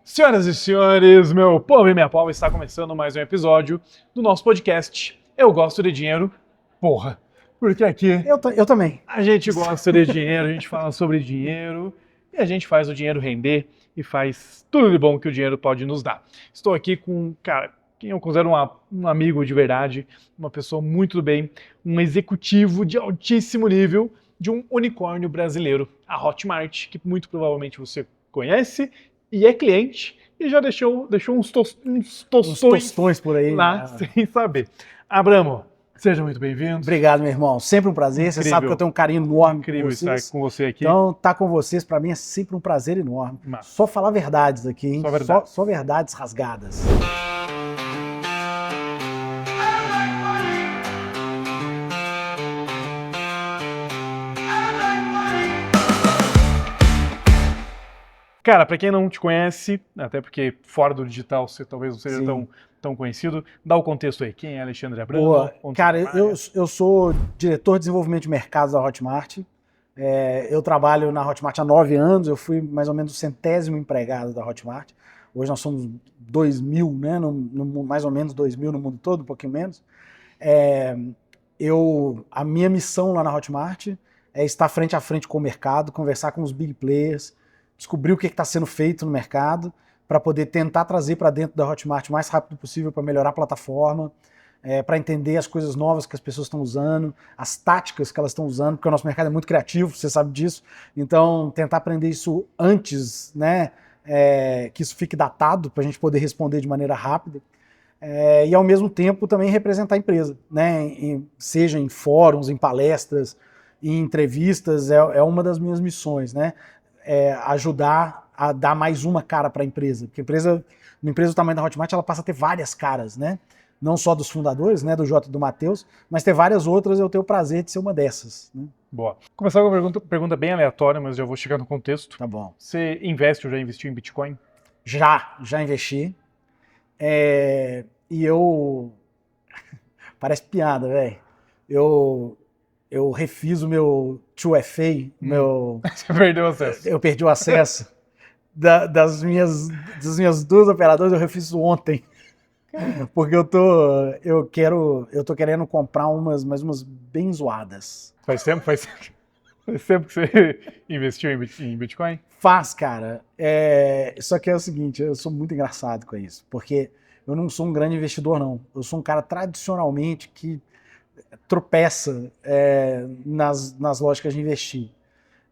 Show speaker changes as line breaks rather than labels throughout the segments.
Senhoras e senhores, meu povo e minha pova, está começando mais um episódio do nosso podcast Eu Gosto de Dinheiro, porra, porque aqui
Eu também.
a gente gosta de dinheiro, a gente fala sobre dinheiro e a gente faz o dinheiro render e faz tudo de bom que o dinheiro pode nos dar. Estou aqui com, cara, quem eu considero um amigo de verdade, uma pessoa muito do bem, um executivo de altíssimo nível de um unicórnio brasileiro, a Hotmart, que muito provavelmente você conhece e é cliente e já deixou uns
Uns
tostões
tostões por aí.
lá sem saber. Abramo, seja muito bem-vindo.
Obrigado, meu irmão. Sempre um prazer. Você sabe que eu tenho um carinho enorme por
Incrível
vocês.
estar com você aqui.
Então, estar com vocês, para mim, é sempre um prazer enorme.
Massa.
Só falar verdades aqui, hein?
Só verdades.
Só verdades rasgadas.
Cara, pra quem não te conhece, até porque fora do digital você talvez não seja
Sim.
tão conhecido, dá o contexto aí. Quem é Alexandre Abramo?
Boa.
Onde
Cara,
você trabalha?
eu sou diretor de desenvolvimento de mercados da Hotmart. Eu trabalho na Hotmart há 9 anos. Eu fui mais ou menos o 100º empregado da Hotmart. Hoje nós somos 2.000, né? Mais ou menos 2.000 no mundo todo, um pouquinho menos. A minha missão lá na Hotmart é estar frente a frente com o mercado, conversar com os big players, descobrir o que está sendo feito no mercado para poder tentar trazer para dentro da Hotmart o mais rápido possível para melhorar a plataforma, para entender as coisas novas que as pessoas estão usando, as táticas que elas estão usando, porque o nosso mercado é muito criativo, você sabe disso. Então, tentar aprender isso antes, né, que isso fique datado para a gente poder responder de maneira rápida. E ao mesmo tempo também representar a empresa, né? Seja em fóruns, em palestras, em entrevistas, é uma das minhas missões, né? Ajudar a dar mais uma cara para a empresa, porque uma empresa do tamanho da Hotmart, ela passa a ter várias caras, né? Não só dos fundadores, né, do Jota e do Matheus, mas ter várias outras, eu tenho o prazer de ser uma dessas, né?
Boa. Começar com uma pergunta bem aleatória, mas já vou chegar no contexto.
Tá bom.
Você investe ou já investiu em Bitcoin?
Já investi. E eu... Parece piada, velho. Eu refiz o meu 2FA,
Você perdeu o acesso.
eu perdi o acesso das minhas 2 operadoras, eu refiz isso ontem. Porque eu tô querendo comprar mais umas bem zoadas.
Faz tempo que você investiu em Bitcoin?
Faz, cara. Só que é o seguinte, eu sou muito engraçado com isso, porque eu não sou um grande investidor, não. Eu sou um cara tradicionalmente que tropeça nas lógicas de investir.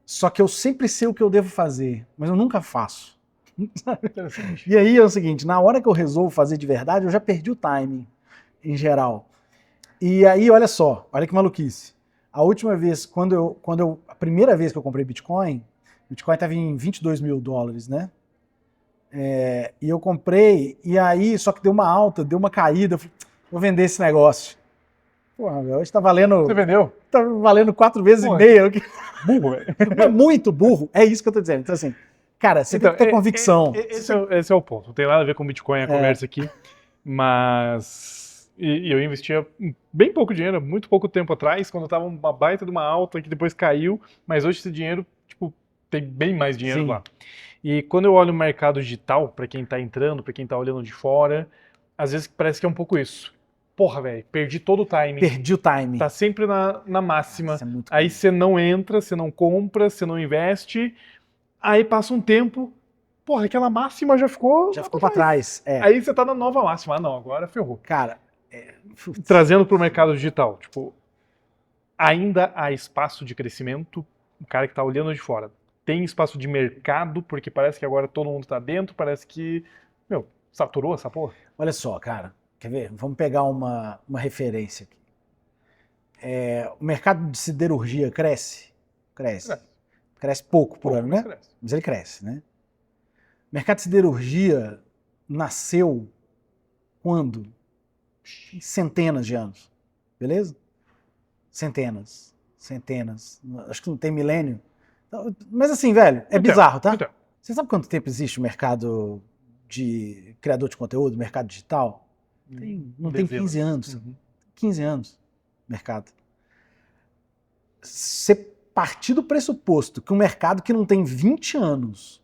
Só que eu sempre sei o que eu devo fazer, mas eu nunca faço. E aí é o seguinte, na hora que eu resolvo fazer de verdade, eu já perdi o timing, em geral. E aí, olha que maluquice. A primeira vez que eu comprei Bitcoin estava em $22.000, né? E eu comprei, e aí, só que deu uma alta, deu uma caída, eu falei, vou vender esse negócio. Porra, hoje tá valendo...
Você vendeu?
Tá valendo 4 vezes
Porra.
e meia.
Burro, velho.
É muito burro, é isso que eu tô dizendo. Então assim, cara, você tem que ter convicção.
Esse é o ponto. Não tem nada a ver com Bitcoin a conversa aqui, mas eu investia bem pouco dinheiro, muito pouco tempo atrás, quando tava uma baita de uma alta que depois caiu, mas hoje esse dinheiro, tipo, tem bem mais dinheiro
Sim.
lá. E quando eu olho o mercado digital, para quem tá entrando, para quem tá olhando de fora, às vezes parece que é um pouco isso. Porra, velho, perdi todo o timing.
Perdi o timing.
Tá sempre na máxima.
Isso é muito
Aí
comum.
você não entra, você não compra, você não investe. Aí passa um tempo, porra, aquela máxima já ficou
pra trás.
Aí você tá na nova máxima. Ah, não, agora ferrou.
Cara,
Trazendo pro mercado digital, tipo, ainda há espaço de crescimento, o cara que tá olhando de fora. Tem espaço de mercado, porque parece que agora todo mundo tá dentro, parece que, saturou essa porra.
olha só, cara. Quer ver? Vamos pegar uma referência aqui. O mercado de siderurgia cresce? Cresce. Cresce pouco por ano, né?
Cresce.
Mas ele cresce, né? O mercado de siderurgia nasceu quando? Em centenas de anos. Beleza? Centenas. Acho que não tem milênio. Mas assim, velho, é bizarro, tá?
Então.
Você sabe quanto tempo existe o mercado de criador de conteúdo, mercado digital? Não tem 15 anos. 15 anos mercado. Você partir do pressuposto que um mercado que não tem 20 anos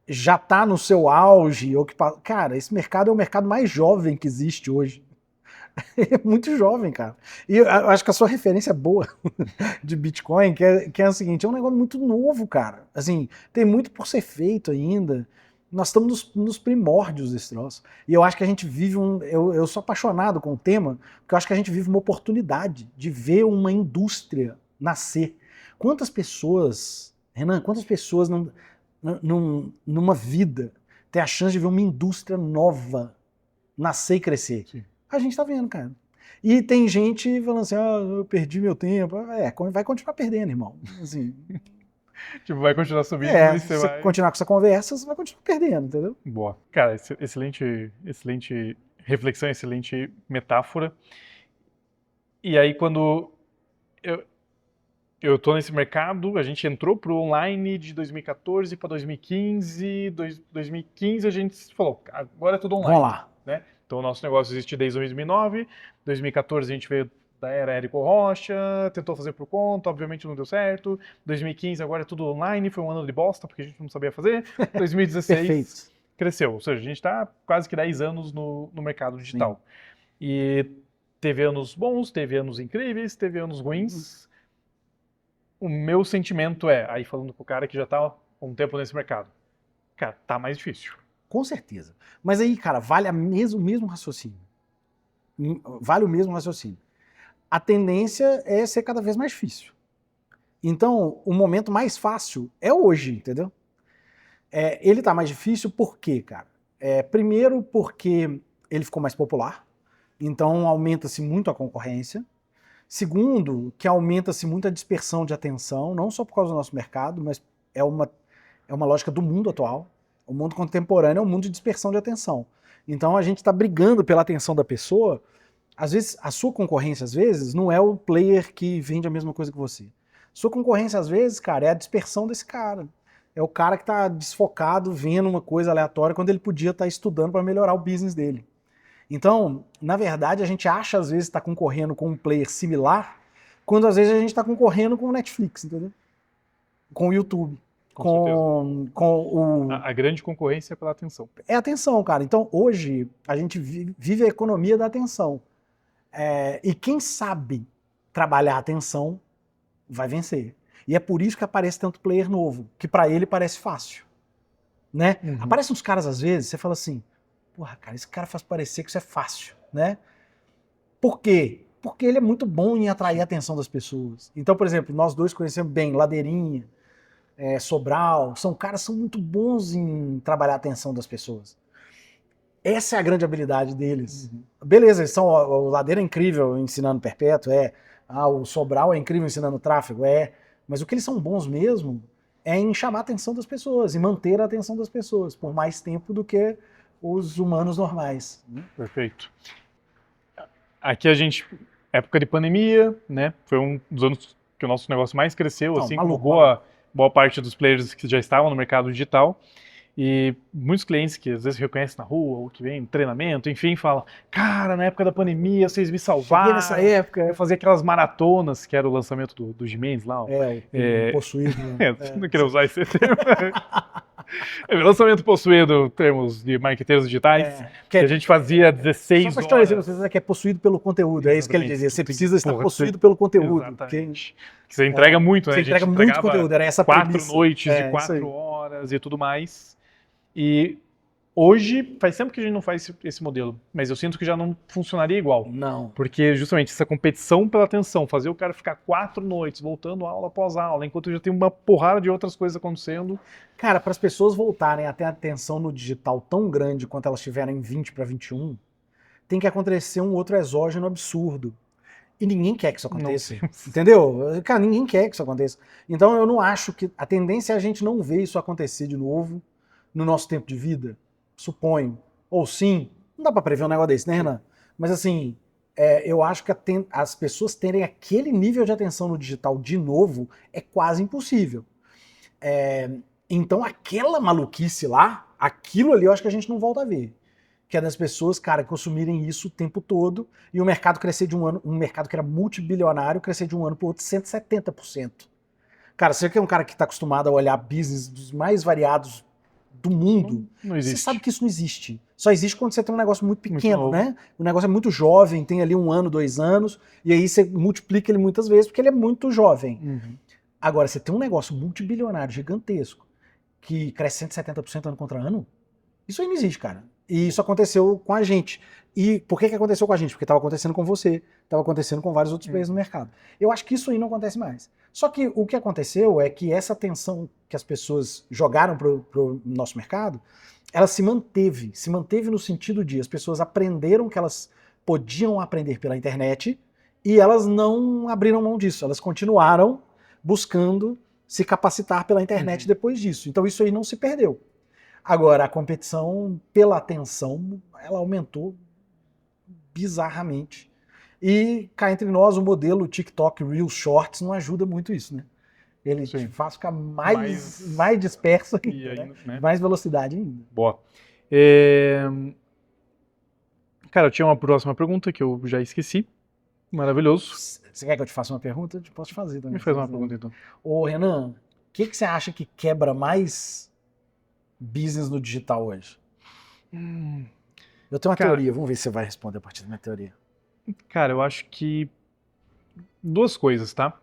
já está no seu auge, ou que, cara, esse mercado é o mercado mais jovem que existe hoje. É muito jovem, cara. E eu acho que a sua referência é boa de Bitcoin, que é o seguinte, é um negócio muito novo, cara. Assim, tem muito por ser feito ainda. Nós estamos nos primórdios desse troço. E eu acho que a gente vive eu sou apaixonado com o tema, porque eu acho que a gente vive uma oportunidade de ver uma indústria nascer. Quantas pessoas, Renan, quantas pessoas numa vida ter a chance de ver uma indústria nova nascer e crescer?
Sim.
A gente tá vendo, cara. E tem gente falando assim, eu perdi meu tempo. Vai continuar perdendo, irmão. Assim,
Tipo, vai continuar subindo e
se
você
você
vai...
continuar com essa conversa, você vai continuar perdendo, entendeu?
Boa. Cara, excelente reflexão, excelente metáfora. E aí, quando eu tô nesse mercado, a gente entrou pro online de 2014 para 2015. 2015 a gente falou, agora é tudo online.
Vamos lá.
Né? Então o nosso negócio existe desde 2009. 2014 a gente veio da era Érico Rocha, tentou fazer por conta, obviamente não deu certo. 2015 agora é tudo online, foi um ano de bosta porque a gente não sabia fazer. 2016
Perfeito.
cresceu, ou seja, a gente está quase que 10 anos no mercado digital. Sim. E teve anos bons, teve anos incríveis, teve anos ruins. O meu sentimento é, aí falando com o cara que já está há um tempo nesse mercado, cara, tá mais difícil.
Com certeza. Mas aí, cara, vale o mesmo raciocínio. Vale o mesmo raciocínio. A tendência é ser cada vez mais difícil. Então, o momento mais fácil é hoje, entendeu? Ele tá mais difícil por quê, cara? Primeiro porque ele ficou mais popular, então aumenta-se muito a concorrência. Segundo, que aumenta-se muito a dispersão de atenção, não só por causa do nosso mercado, mas é uma lógica do mundo atual. O mundo contemporâneo é um mundo de dispersão de atenção. Então a gente está brigando pela atenção da pessoa. Às vezes, a sua concorrência, às vezes, não é o player que vende a mesma coisa que você. Sua concorrência, às vezes, cara, é a dispersão desse cara. É o cara que está desfocado, vendo uma coisa aleatória, quando ele podia estar estudando para melhorar o business dele. Então, na verdade, a gente acha, às vezes, estar concorrendo com um player similar, quando, às vezes, a gente está concorrendo com o Netflix, entendeu? Com o YouTube.
A grande concorrência é pela atenção.
É atenção, cara. Então, hoje, a gente vive a economia da atenção. E quem sabe trabalhar a atenção vai vencer. E é por isso que aparece tanto player novo, que para ele parece fácil. Né? Uhum. Aparecem uns caras, às vezes, você fala assim, porra, cara, esse cara faz parecer que isso é fácil. Né? Por quê? Porque ele é muito bom em atrair a atenção das pessoas. Então, por exemplo, nós dois conhecemos bem Ladeirinha, Sobral, são caras que são muito bons em trabalhar a atenção das pessoas. Essa é a grande habilidade deles. Uhum. Beleza, o Ladeira é incrível ensinando perpétuo, o Sobral é incrível ensinando tráfego, mas o que eles são bons mesmo é em chamar a atenção das pessoas, e manter a atenção das pessoas por mais tempo do que os humanos normais.
Perfeito. Aqui a gente, época de pandemia, né, foi um dos anos que o nosso negócio mais cresceu, assim como boa parte dos players que já estavam no mercado digital. E muitos clientes que às vezes reconhecem na rua, ou que vêm em treinamento, enfim, falam, cara, na época da pandemia vocês me salvaram.
Cheguei nessa época.
Eu fazia aquelas maratonas, que era o lançamento do Jimenez lá.
O possuído.
Não queria usar esse termo. Lançamento possuído, termos de marqueteiros digitais, que a gente fazia 16 horas. Só para
esclarecer vocês, que é possuído pelo conteúdo, é isso que ele dizia. Você precisa estar possuído pelo conteúdo.
Exatamente. Que você entrega muito, né?
Você entrega muito conteúdo, era essa
4 noites de 4 horas e tudo mais. E hoje, faz tempo que a gente não faz esse modelo, mas eu sinto que já não funcionaria igual.
Não.
Porque justamente essa competição pela atenção, fazer o cara ficar 4 noites voltando aula após aula, enquanto já tem uma porrada de outras coisas acontecendo.
Cara, para as pessoas voltarem a ter atenção no digital tão grande quanto elas tiveram em 20 para 21, tem que acontecer um outro exógeno absurdo. E ninguém quer que isso aconteça, entendeu? Cara, ninguém quer que isso aconteça. Então eu não acho que... A tendência é a gente não ver isso acontecer de novo no nosso tempo de vida, suponho. Ou sim, não dá para prever um negócio desse, né, Renan? Mas assim, eu acho que as pessoas terem aquele nível de atenção no digital de novo é quase impossível. Então aquela maluquice lá, aquilo ali eu acho que a gente não volta a ver. Que é das pessoas, cara, consumirem isso o tempo todo e o mercado crescer de um mercado que era multibilionário, crescer de um ano para o outro 170%. Cara, você que é um cara que está acostumado a olhar business dos mais variados do mundo,
Não
você
existe.
sabe que isso não existe. Só existe quando você tem um negócio muito pequeno,
novo.
né? O negócio é muito jovem, tem ali 1 ano, 2 anos, e aí você multiplica ele muitas vezes porque ele é muito jovem.
Uhum.
Agora, você tem um negócio multibilionário, gigantesco, que cresce 170% ano contra ano, isso aí não existe, cara. E isso aconteceu com a gente. E por que aconteceu com a gente? Porque estava acontecendo com você, estava acontecendo com vários outros players no mercado. Eu acho que isso aí não acontece mais. Só que o que aconteceu é que essa atenção que as pessoas jogaram pro nosso mercado, ela se manteve no sentido de as pessoas aprenderam que elas podiam aprender pela internet e elas não abriram mão disso, elas continuaram buscando se capacitar pela internet depois disso. Então isso aí não se perdeu. Agora, a competição pela atenção, ela aumentou bizarramente. E cá entre nós, o modelo TikTok Reels Shorts não ajuda muito isso, né? Ele
Sim.
te faz ficar mais disperso
E
ainda,
aí,
né?
né?
Mais velocidade ainda.
Boa. Cara, eu tinha uma próxima pergunta que eu já esqueci. Maravilhoso.
Você quer que eu te faça uma pergunta? Eu posso te fazer também.
Me faz uma pergunta, então.
Ô, Renan, o que você acha que quebra mais business no digital hoje? Eu tenho uma
Cara,
teoria, vamos ver se você vai responder a partir da minha teoria.
Cara, eu acho que duas coisas, tá?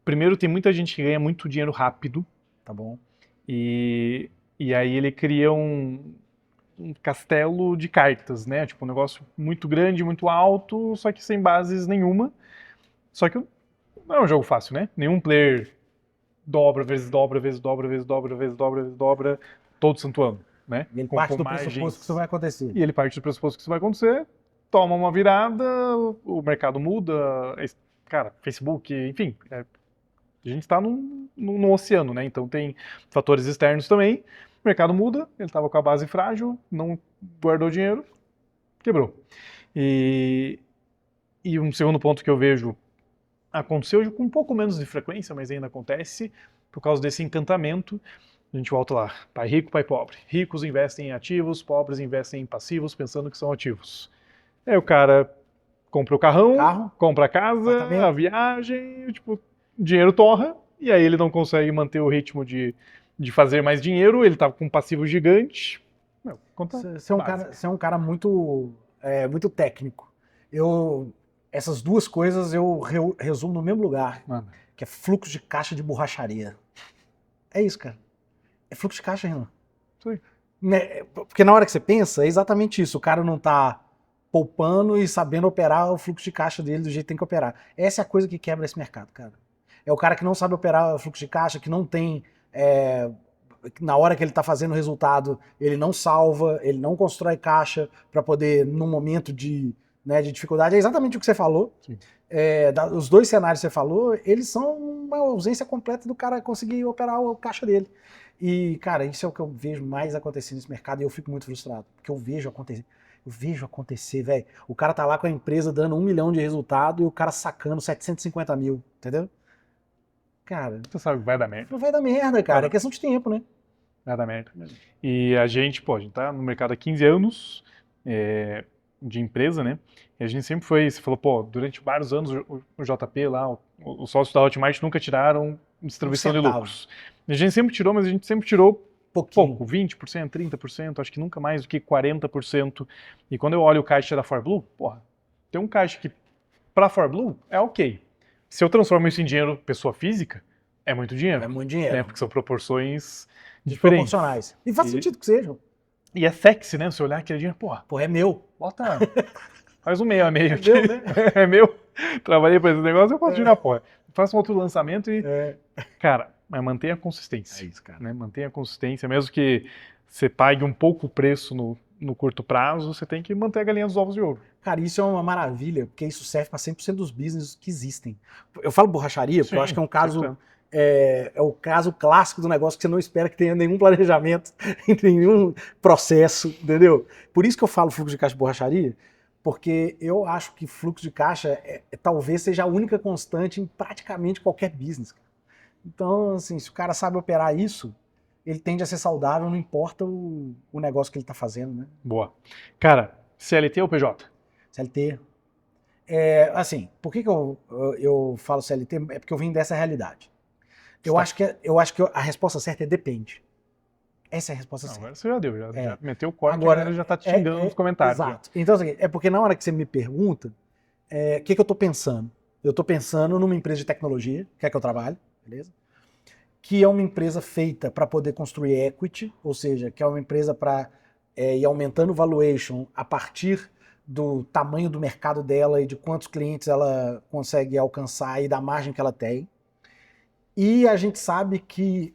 Primeiro, tem muita gente que ganha muito dinheiro rápido
Tá bom?
e aí ele cria um castelo de cartas, né? Tipo, um negócio muito grande, muito alto, só que sem bases nenhuma. Só que não é um jogo fácil, né? Nenhum player dobra, vezes dobra, vezes dobra, vezes dobra, vezes dobra, vezes dobra, todo santo ano, né?
E ele
Com
parte do
margens.
pressuposto que isso vai acontecer.
E ele parte do pressuposto que isso vai acontecer, toma uma virada, o mercado muda, cara, Facebook, enfim, a gente está num oceano, né? Então tem fatores externos também. O mercado muda, ele estava com a base frágil, não guardou dinheiro, quebrou. E um segundo ponto que eu vejo aconteceu com um pouco menos de frequência, mas ainda acontece, por causa desse encantamento. A gente volta lá, pai rico, pai pobre. Ricos investem em ativos, pobres investem em passivos, pensando que são ativos. Aí o cara compra o carrão, compra a casa,
apartamento.
a viagem, tipo, dinheiro torra, e aí ele não consegue manter o ritmo de fazer mais dinheiro, ele tá com um passivo gigante. Meu, conta
Você é um cara muito, muito técnico. Essas duas coisas eu resumo no mesmo lugar,
Mano.
que é fluxo de caixa de borracharia. É isso, cara. É fluxo de caixa, Renan.
Sim.
Né? Porque na hora que você pensa, é exatamente isso. O cara não tá poupando e sabendo operar o fluxo de caixa dele do jeito que tem que operar. Essa é a coisa que quebra esse mercado, cara. É o cara que não sabe operar o fluxo de caixa, que não tem... na hora que ele está fazendo o resultado, ele não salva, ele não constrói caixa para poder, num momento de dificuldade. É exatamente o que você falou. Os dois cenários que você falou, eles são uma ausência completa do cara conseguir operar o caixa dele. E, cara, isso é o que eu vejo mais acontecer nesse mercado e eu fico muito frustrado, porque eu vejo acontecer, velho. O cara tá lá com a empresa dando 1 milhão de resultado e o cara sacando 750 mil, entendeu? Cara,
você sabe que vai dar merda.
Não vai dar merda, cara. É questão de tempo, né?
Vai dar merda. E a gente tá no mercado há 15 anos de empresa, né? E a gente sempre foi, você falou, pô, durante vários anos o JP lá, o sócio da Hotmart nunca tiraram distribuição de lucros. A gente sempre tirou, mas a gente sempre tirou pouco, 20%, 30%, acho que nunca mais do que 40%. E quando eu olho o caixa da ForBlue, porra, tem um caixa que pra ForBlue é ok. Se eu transformo isso em dinheiro pessoa física, é muito dinheiro.
É muito dinheiro.
Né? Porque são proporções diferentes.
Proporcionais. E faz sentido que sejam.
E é sexy, né? Você olhar aquele dinheiro, porra.
Porra, é meu.
Bota. Faz um meio a meio aqui.
É meu, né?
É meu. Trabalhei pra esse negócio, eu posso tirar, porra. Faça um outro lançamento e. Cara, mas mantenha a consistência.
É isso, cara.
Né? Mantenha a consistência, mesmo que você pague um pouco o preço no curto prazo, você tem que manter a galinha dos ovos de ouro.
Cara, isso é uma maravilha, porque isso serve para 100% dos business que existem. Eu falo borracharia, porque eu acho que é um caso... É o caso clássico do negócio que você não espera que tenha nenhum planejamento, nenhum processo, entendeu? Por isso que eu falo fluxo de caixa de borracharia, porque eu acho que fluxo de caixa talvez seja a única constante em praticamente qualquer business. Então, assim, se o cara sabe operar isso, ele tende a ser saudável, não importa o negócio que ele está fazendo, né?
Boa. Cara, CLT ou PJ?
CLT. Assim, por que eu falo CLT? É porque eu vim dessa realidade. Eu acho que a resposta certa é depende. Essa é a resposta
Não,
certa.
agora você já deu, já
É.
meteu o corte,
Agora,
agora já tá te xingando nos comentários. já.
Exato. Então, assim, é porque na hora que você me pergunta, o que eu tô pensando? Eu tô pensando numa empresa de tecnologia, que é que eu trabalho, beleza? Que é uma empresa feita para poder construir equity, ou seja, que é uma empresa para ir aumentando o valuation a partir do tamanho do mercado dela e de quantos clientes ela consegue alcançar e da margem que ela tem. E a gente sabe que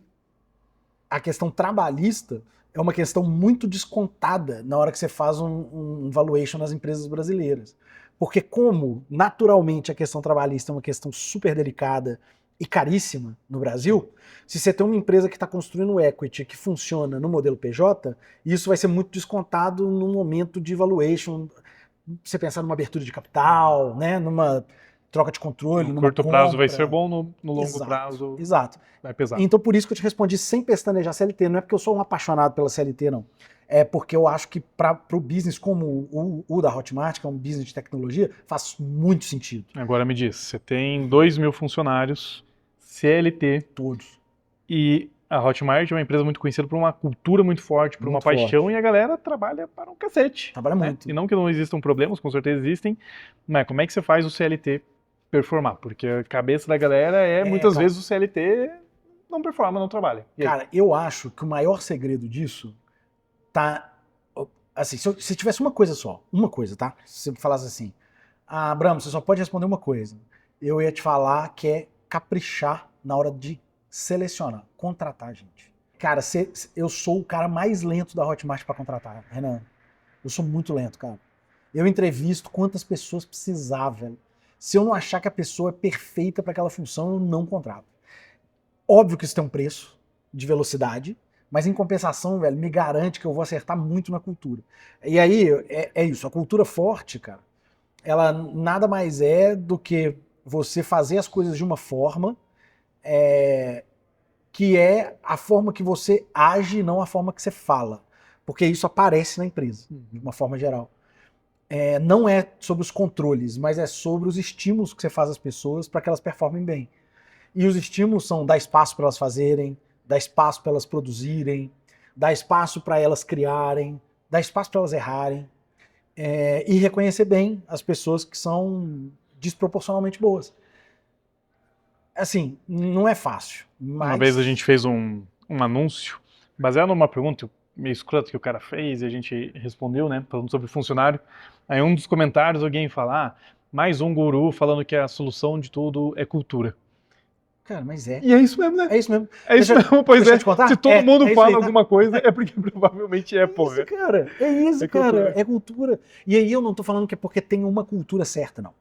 a questão trabalhista é uma questão muito descontada na hora que você faz um valuation nas empresas brasileiras. Porque como, naturalmente, a questão trabalhista é uma questão super delicada e caríssima no Brasil, se você tem uma empresa que está construindo equity que funciona no modelo PJ, isso vai ser muito descontado no momento de valuation. Você pensar numa abertura de capital, né, numa troca de controle,
No
numa
curto prazo vai
compra.
ser bom, no longo
Exato,
prazo
Exato.
vai pesar.
Então por isso que eu te respondi sem pestanejar CLT. Não é porque eu sou um apaixonado pela CLT, não. É porque eu acho que para o business como o da Hotmart, que é um business de tecnologia, faz muito sentido.
Agora me diz, você tem 2.000 funcionários, CLT,
Todos.
e a Hotmart é uma empresa muito conhecida por uma cultura muito forte, por uma
Muito
paixão,
forte.
e a galera trabalha para um cacete.
Trabalha
né?
muito.
E não que não existam problemas, com certeza existem, mas como é que você faz o CLT performar? Porque a cabeça da galera muitas
cara.
vezes o CLT não performa, não trabalha. E aí?
Cara, eu acho que o maior segredo disso tá. Assim, se tivesse uma coisa só, uma coisa, tá? Se você falasse assim, Abramo, você só pode responder uma coisa. Eu ia te falar que é caprichar na hora de selecionar, contratar gente. Cara, eu sou o cara mais lento da Hotmart para contratar, Renan. Eu sou muito lento, cara. Eu entrevisto quantas pessoas precisar, velho. Se eu não achar que a pessoa é perfeita para aquela função, eu não contrato. Óbvio que isso tem um preço de velocidade, mas em compensação, velho, me garante que eu vou acertar muito na cultura. E aí, é isso, a cultura forte, cara, ela nada mais é do que você fazer as coisas de uma forma que é a forma que você age, não a forma que você fala. Porque isso aparece na empresa, de uma forma geral. Não é sobre os controles, mas é sobre os estímulos que você faz às pessoas para que elas performem bem. E os estímulos são dar espaço para elas fazerem, dar espaço para elas produzirem, dar espaço para elas criarem, dar espaço para elas errarem, e reconhecer bem as pessoas que são desproporcionalmente boas. Assim, não é fácil, mas...
Uma vez a gente fez um anúncio, baseado numa pergunta meio escrota que o cara fez e a gente respondeu, né, falando sobre funcionário. Aí um dos comentários alguém fala, mais um guru falando que a solução de tudo é cultura.
Cara, mas é.
E é isso mesmo, né?
É isso mesmo.
É isso mesmo, pois
deixa
é.
eu te contar?
Se todo mundo
isso
fala
aí, tá?
alguma coisa, é porque provavelmente porra.
Isso, cara. É isso,
É
cara.
cultura.
É cultura. E aí eu não tô falando que é porque tem uma cultura certa, não.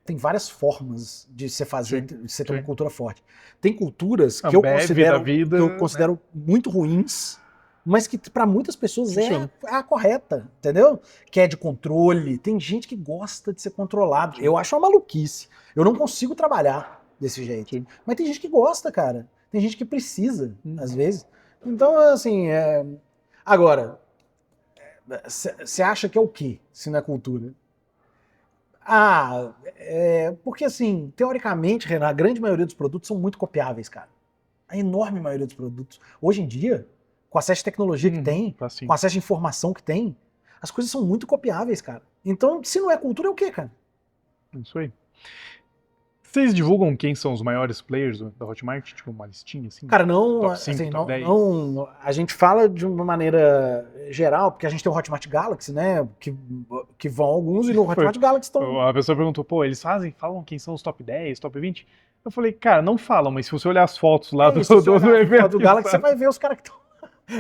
Tem várias formas de você fazer,
Sim,
de você ter uma
sim.
cultura forte. Tem culturas que
A
eu
Ambev
considero,
da vida,
que eu considero muito ruins, mas que para muitas pessoas
Funciona.
é a correta, entendeu? Que é de controle. Tem gente que gosta de ser controlado.
Sim.
Eu acho uma maluquice. Eu não consigo trabalhar desse jeito.
Sim.
Mas tem gente que gosta, cara. Tem gente que precisa, às vezes. Então, assim, agora, você acha que é o quê, se não é cultura? Porque assim, teoricamente, Renan, a grande maioria dos produtos são muito copiáveis, cara. A enorme maioria dos produtos. Hoje em dia, com acesso de tecnologia que tem,
assim.
com acesso de informação que tem, as coisas são muito copiáveis, cara. Então, se não é cultura, é o quê, cara?
Isso aí. Vocês divulgam quem são os maiores players da Hotmart? Tipo uma listinha assim?
Cara, não,
Top 5,
assim,
top 10?
não, a gente fala de uma maneira geral, porque a gente tem o Hotmart Galaxy, né, que vão alguns, e no Hotmart Galaxy estão...
A pessoa perguntou, pô, eles falam quem são os top 10, top 20? Eu falei, cara, não falam, mas se você olhar as fotos lá do evento...
do Galaxy, você vai ver os caras que estão...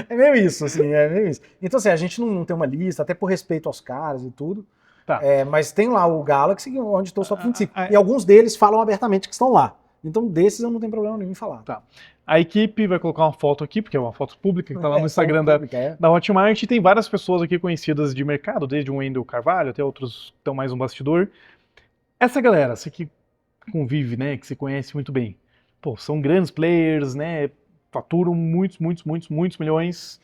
É meio isso, assim, é meio isso. Então, assim, a gente não tem uma lista, até por respeito aos caras e tudo,
Tá.
mas tem lá o Galaxy, onde estão os top 25. E alguns deles falam abertamente que estão lá. Então, desses eu não tenho problema nenhum em falar.
Tá. A equipe vai colocar uma foto aqui, porque é uma foto pública que tá lá no Instagram da Hotmart, e tem várias pessoas aqui conhecidas de mercado, desde o Wendel Carvalho até outros que estão mais no bastidor. Essa galera, você que convive, né, que você conhece muito bem, pô, são grandes players, né, faturam muitos milhões.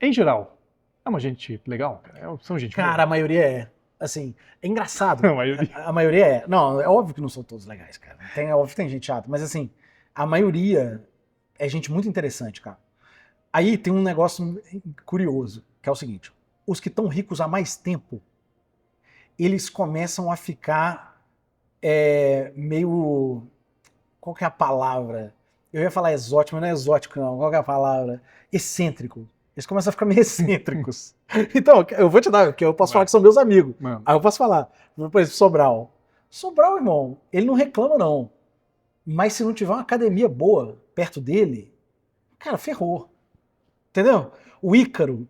Em geral, é uma gente legal? São gente
Cara,
boa?
a maioria é. Assim, é engraçado.
A maioria.
A maioria é. Não, é óbvio que não são todos legais, cara. É óbvio que tem gente chata, mas assim, a maioria é gente muito interessante, cara. Aí tem um negócio curioso, que é o seguinte: os que estão ricos há mais tempo, eles começam a ficar meio... Qual que é a palavra? Eu ia falar exótico, mas não é exótico não. Qual que é a palavra? Excêntrico. Eles começam a ficar meio excêntricos. Então, eu vou te dar, porque eu posso falar que são meus amigos.
Mano.
Aí eu posso falar. Por exemplo, Sobral. Sobral, irmão, ele não reclama não. Mas se não tiver uma academia boa perto dele, cara, ferrou. Entendeu? O Ícaro,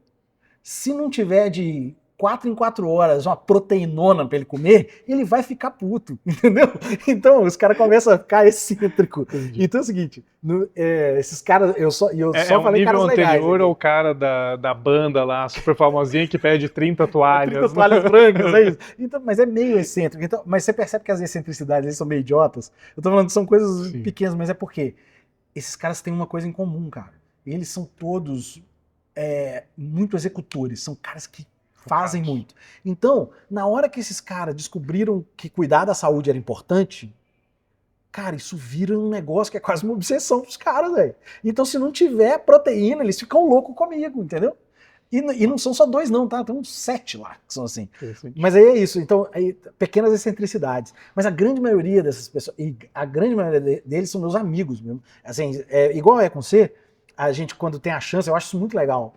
se não tiver de 4 em 4 horas uma proteinona pra ele comer, ele vai ficar puto, entendeu? Então os caras começam a ficar excêntrico. Então é o seguinte, esses caras, eu só falei caras legais.
É um nível anterior ao cara da banda lá, super famosinha, que pede 30 toalhas.
30 toalhas brancas, é isso. Então, mas é meio excêntrico. Então, mas você percebe que as excentricidades eles são meio idiotas. Eu tô falando que são coisas pequenas, mas é porque esses caras têm uma coisa em comum, cara. Eles são todos muito executores, são caras que fazem muito. Então, na hora que esses caras descobriram que cuidar da saúde era importante, cara, isso vira um negócio que é quase uma obsessão pros caras, velho. Então, se não tiver proteína, eles ficam loucos comigo, entendeu? E não são só 2 não, tá? Tem uns 7 lá que são assim. Mas aí é isso, então, pequenas excentricidades. Mas a grande maioria dessas pessoas, e a grande maioria deles são meus amigos mesmo. Assim, igual é com você, a gente quando tem a chance, eu acho isso muito legal,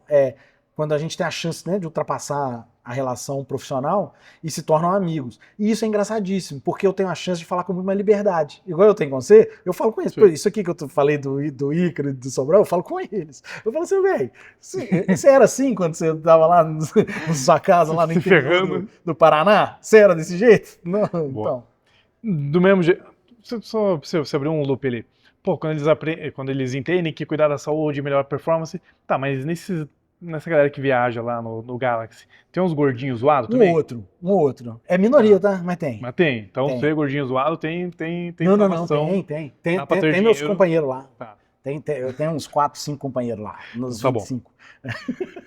quando a gente tem a chance, né, de ultrapassar a relação profissional e se tornam amigos. E isso é engraçadíssimo, porque eu tenho a chance de falar com muito mais liberdade. Igual eu tenho com você, eu falo com eles. Pô, isso aqui que eu falei do Ícaro e do Sobral, eu falo com eles. Eu falo assim, velho, você era assim quando você estava lá na sua casa, lá no interior do Paraná? Você era desse jeito? Não, então.
Do mesmo jeito, só você abriu um loop ali. Pô, quando eles entendem que cuidar da saúde melhora a performance, tá, mas nessa galera que viaja lá no Galaxy, tem uns gordinhos zoados também?
Um outro. É minoria, tá? Mas tem.
Mas tem. Então, se é gordinho zoado, tem
Não, tem. Tem meus companheiros lá.
Tá.
Eu tenho uns 4, 5 companheiros lá, nos
tá
25.
Bom.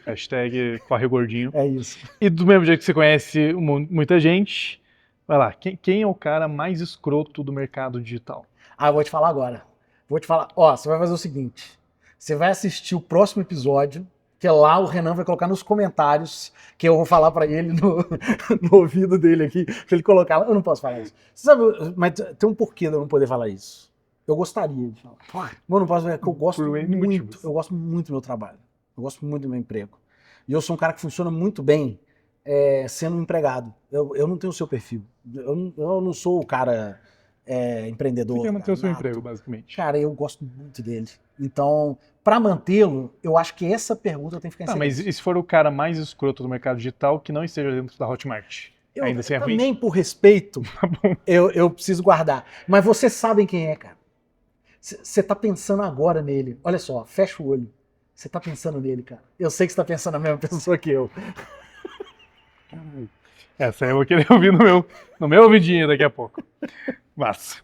Hashtag corre gordinho.
É isso.
E do mesmo jeito que você conhece muita gente, vai lá, quem é o cara mais escroto do mercado digital?
Ah, eu vou te falar agora. Vou te falar. Ó, você vai fazer o seguinte. Você vai assistir o próximo episódio, que lá o Renan vai colocar nos comentários, que eu vou falar pra ele no ouvido dele aqui, pra ele colocar. Eu não posso falar isso. Você sabe, mas tem um porquê de eu não poder falar isso. Eu gostaria de falar. Mas eu não posso falar, porque eu gosto muito do meu trabalho. Eu gosto muito do meu emprego. E eu sou um cara que funciona muito bem sendo um empregado. Eu não tenho o seu perfil. Eu não sou o cara empreendedor.
Você quer manter o seu emprego, basicamente.
Cara, eu gosto muito dele. Então, para mantê-lo, eu acho que essa pergunta tem que ficar em silêncio.
Mas e se for o cara mais escroto do mercado digital que não esteja dentro da Hotmart? Ainda assim é ruim?
Também por respeito, eu preciso guardar. Mas vocês sabem quem é, cara. Você tá pensando agora nele. Olha só, fecha o olho. Você tá pensando nele, cara. Eu sei que você tá pensando na mesma pessoa que eu.
Essa eu vou querer ouvir no meu ouvidinho daqui a pouco. Massa.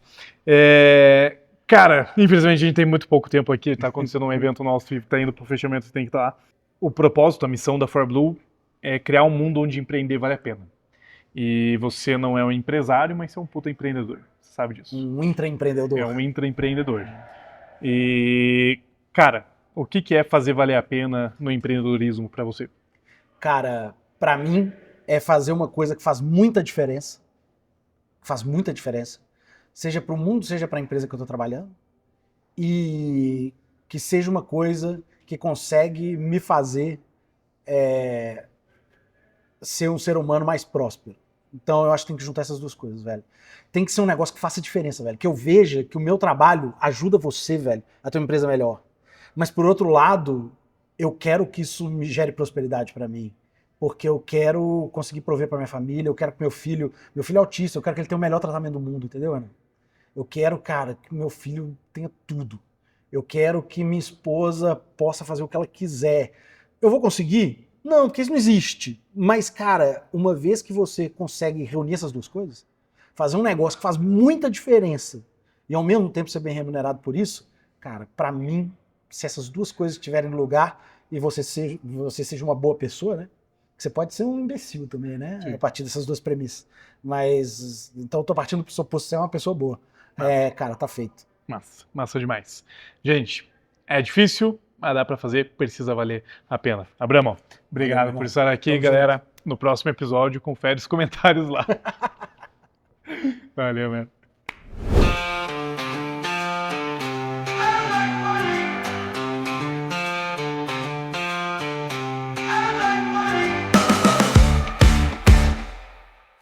Cara, infelizmente a gente tem muito pouco tempo aqui, tá acontecendo um evento nosso e tá indo pro fechamento, você tem que estar lá. O propósito, a missão da ForBlue é criar um mundo onde empreender vale a pena. E você não é um empresário, mas você é um puta empreendedor. Você sabe disso.
Um intraempreendedor.
É um intraempreendedor. E, cara, o que é fazer valer a pena no empreendedorismo pra você?
Cara, pra mim é fazer uma coisa que faz muita diferença. Faz muita diferença. Seja para o mundo, seja para a empresa que eu estou trabalhando, e que seja uma coisa que consegue me fazer ser um ser humano mais próspero. Então eu acho que tem que juntar essas duas coisas, velho. Tem que ser um negócio que faça diferença, velho. Que eu veja que o meu trabalho ajuda você, velho, a ter uma empresa melhor. Mas por outro lado, eu quero que isso me gere prosperidade para mim. Porque eu quero conseguir prover para minha família, eu quero que meu filho é autista, eu quero que ele tenha o melhor tratamento do mundo, entendeu, Ana? Eu quero, cara, que meu filho tenha tudo. Eu quero que minha esposa possa fazer o que ela quiser. Eu vou conseguir? Não, porque isso não existe. Mas, cara, uma vez que você consegue reunir essas duas coisas, fazer um negócio que faz muita diferença e ao mesmo tempo ser bem remunerado por isso, cara, pra mim, se essas duas coisas estiverem no lugar e você seja uma boa pessoa, né? Você pode ser um imbecil também, né? Sim. A partir dessas duas premissas. Mas, então eu tô partindo pro suposto ser uma pessoa boa. Cara, tá feito.
Massa demais. Gente, é difícil, mas dá para fazer, precisa valer a pena. Abraão, obrigado
Valeu,
por estar aqui,
Tamo
galera. No próximo episódio, confere os comentários lá. Valeu, mano.